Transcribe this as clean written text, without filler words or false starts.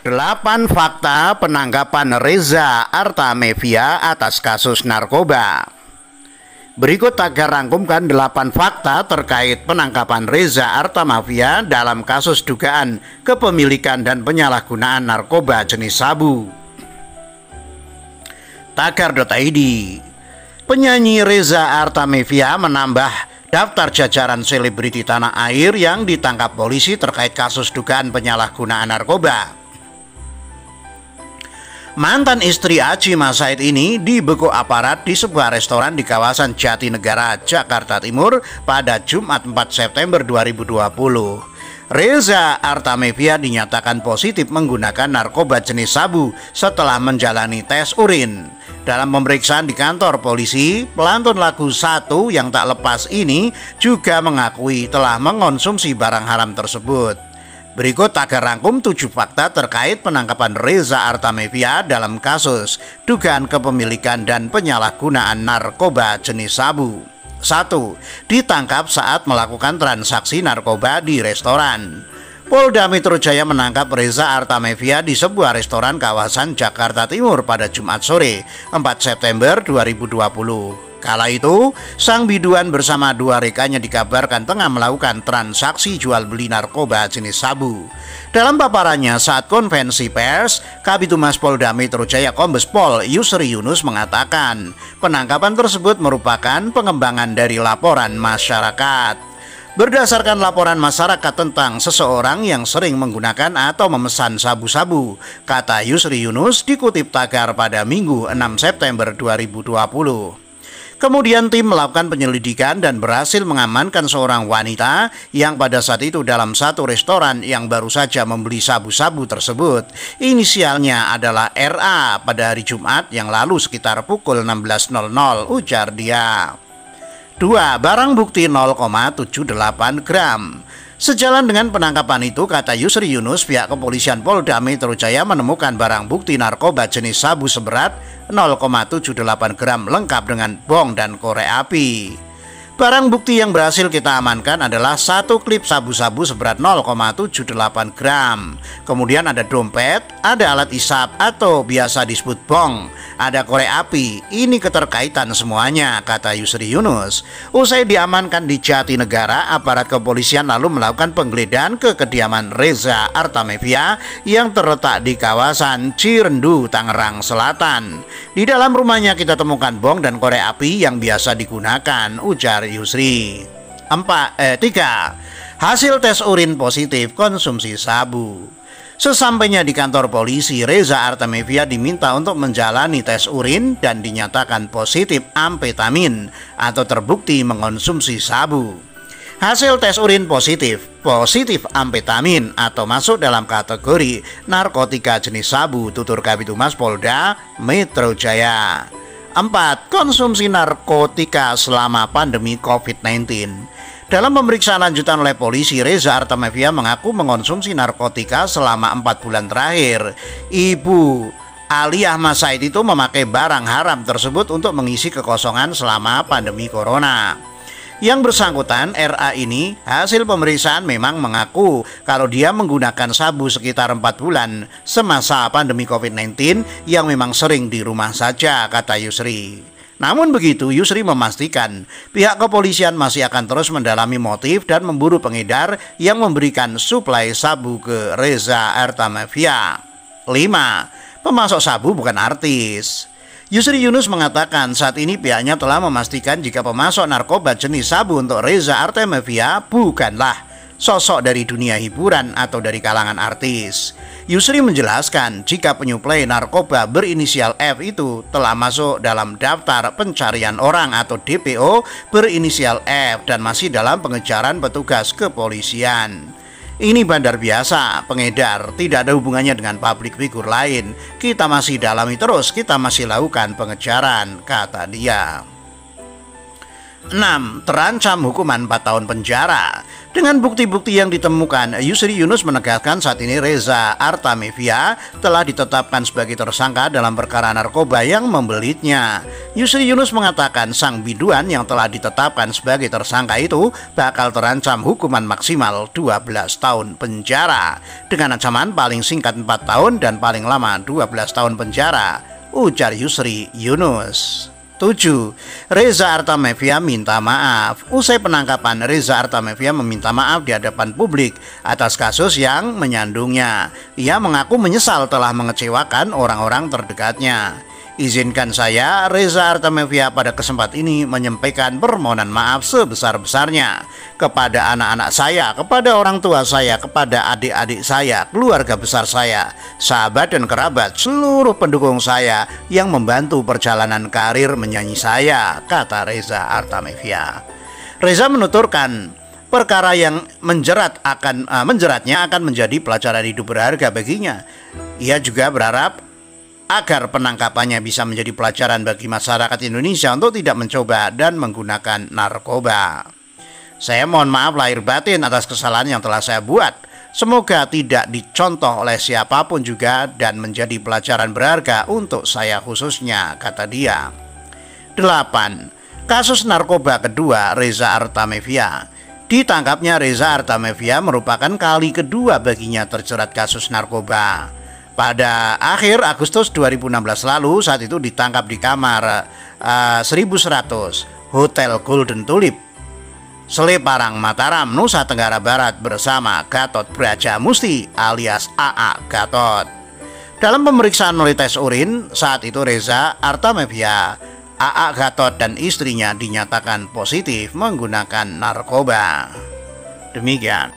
8 fakta penangkapan Reza Artamevia atas kasus narkoba. Berikut Tagar rangkumkan 8 fakta terkait penangkapan Reza Artamevia dalam kasus dugaan kepemilikan dan penyalahgunaan narkoba jenis sabu. Tagar.id. Penyanyi Reza Artamevia menambah daftar jajaran selebriti tanah air yang ditangkap polisi terkait kasus dugaan penyalahgunaan narkoba. Mantan istri Adjie Massaid ini dibekuk aparat di sebuah restoran di kawasan Jatinegara, Jakarta Timur pada Jumat 4 September 2020. Reza Artamevia dinyatakan positif menggunakan narkoba jenis sabu setelah menjalani tes urin. Dalam pemeriksaan di kantor polisi, pelantun lagu Satu yang tak lepas ini juga mengakui telah mengonsumsi barang haram tersebut. Berikut Tagar rangkum 7 fakta terkait penangkapan Reza Artamevia dalam kasus dugaan kepemilikan dan penyalahgunaan narkoba jenis sabu. 1. Ditangkap saat melakukan transaksi narkoba di restoran. Polda Metro Jaya menangkap Reza Artamevia di sebuah restoran kawasan Jakarta Timur pada Jumat sore 4 September 2020. Kala itu, sang biduan bersama 2 rekannya dikabarkan tengah melakukan transaksi jual beli narkoba jenis sabu. Dalam paparannya saat konvensi pers, Kabitumas Polda Metro Jaya Kombes Pol Yusri Yunus mengatakan, penangkapan tersebut merupakan pengembangan dari laporan masyarakat. Berdasarkan laporan masyarakat tentang seseorang yang sering menggunakan atau memesan sabu-sabu, kata Yusri Yunus dikutip Tagar pada Minggu 6 September 2020. Kemudian tim melakukan penyelidikan dan berhasil mengamankan seorang wanita yang pada saat itu dalam satu restoran yang baru saja membeli sabu-sabu tersebut. Inisialnya adalah RA pada hari Jumat yang lalu sekitar pukul 16.00, ujar dia. 2. Barang bukti 0,78 gram. Sejalan dengan penangkapan itu, kata Yusri Yunus, pihak kepolisian Polda Metro Jaya menemukan barang bukti narkoba jenis sabu seberat 0,78 gram lengkap dengan bong dan korek api. Barang bukti yang berhasil kita amankan adalah 1 klip sabu-sabu seberat 0,78 gram. Kemudian ada dompet, ada alat isap atau biasa disebut bong, ada korek api. Ini keterkaitan semuanya, kata Yusri Yunus. Usai diamankan di Jatinegara, aparat kepolisian lalu melakukan penggeledahan ke kediaman Reza Artamevia yang terletak di kawasan Cirendu, Tangerang Selatan. Di dalam rumahnya kita temukan bong dan korek api yang biasa digunakan, ujar Yusri. 3. Hasil tes urin positif konsumsi sabu. Sesampainya di kantor polisi, Reza Artamevia diminta untuk menjalani tes urin dan dinyatakan positif amfetamin atau terbukti mengonsumsi sabu. Hasil tes urin positif amfetamin atau masuk dalam kategori narkotika jenis sabu, tutur Kabitumas Polda Metro Jaya. 4. Konsumsi narkotika selama pandemi COVID-19. Dalam pemeriksaan lanjutan oleh polisi, Reza Artamevia mengaku mengonsumsi narkotika selama 4 bulan terakhir. Ibu Aliyah Massaid itu memakai barang haram tersebut untuk mengisi kekosongan selama pandemi corona. Yang bersangkutan, RA ini, hasil pemeriksaan memang mengaku kalau dia menggunakan sabu sekitar 4 bulan semasa pandemi COVID-19 yang memang sering di rumah saja, kata Yusri. Namun begitu, Yusri memastikan pihak kepolisian masih akan terus mendalami motif dan memburu pengedar yang memberikan suplai sabu ke Reza Artamevia. 5. Pemasok sabu bukan artis. Yusri Yunus mengatakan saat ini pihaknya telah memastikan jika pemasok narkoba jenis sabu untuk Reza Artamevia bukanlah sosok dari dunia hiburan atau dari kalangan artis. Yusri menjelaskan jika penyuplai narkoba berinisial F itu telah masuk dalam daftar pencarian orang atau DPO berinisial F dan masih dalam pengejaran petugas kepolisian. Ini bandar biasa, pengedar, tidak ada hubungannya dengan publik figur lain. Kita masih dalami terus, kita masih lakukan pengejaran, kata dia. 6. Terancam hukuman 4 tahun penjara. Dengan bukti-bukti yang ditemukan, Yusri Yunus menegaskan saat ini Reza Artamevia telah ditetapkan sebagai tersangka dalam perkara narkoba yang membelitnya. Yusri Yunus mengatakan sang biduan yang telah ditetapkan sebagai tersangka itu bakal terancam hukuman maksimal 12 tahun penjara dengan ancaman paling singkat 4 tahun dan paling lama 12 tahun penjara, ujar Yusri Yunus. 7. Reza Artamevia minta maaf. Usai penangkapan, Reza Artamevia meminta maaf di hadapan publik atas kasus yang menyandungnya. Ia mengaku menyesal telah mengecewakan orang-orang terdekatnya. Izinkan saya, Reza Artamevia, pada kesempatan ini menyampaikan permohonan maaf sebesar-besarnya kepada anak-anak saya, kepada orang tua saya, kepada adik-adik saya, keluarga besar saya, sahabat dan kerabat, seluruh pendukung saya yang membantu perjalanan karir menyanyi saya, kata Reza Artamevia. Reza menuturkan, perkara yang menjeratnya akan menjadi pelajaran hidup berharga baginya. Ia juga berharap agar penangkapannya bisa menjadi pelajaran bagi masyarakat Indonesia untuk tidak mencoba dan menggunakan narkoba. Saya mohon maaf lahir batin atas kesalahan yang telah saya buat. Semoga tidak dicontoh oleh siapapun juga dan menjadi pelajaran berharga untuk saya khususnya, kata dia. 8. Kasus narkoba kedua Reza Artamevia. Ditangkapnya Reza Artamevia merupakan kali kedua baginya terjerat kasus narkoba. Pada akhir Agustus 2016 lalu, saat itu ditangkap di kamar 1100 Hotel Golden Tulip, Seleparang, Mataram, Nusa Tenggara Barat bersama Gatot Brajamusti alias AA Gatot. Dalam pemeriksaan oleh tes urin, saat itu Reza Artamevia, AA Gatot dan istrinya dinyatakan positif menggunakan narkoba. Demikian.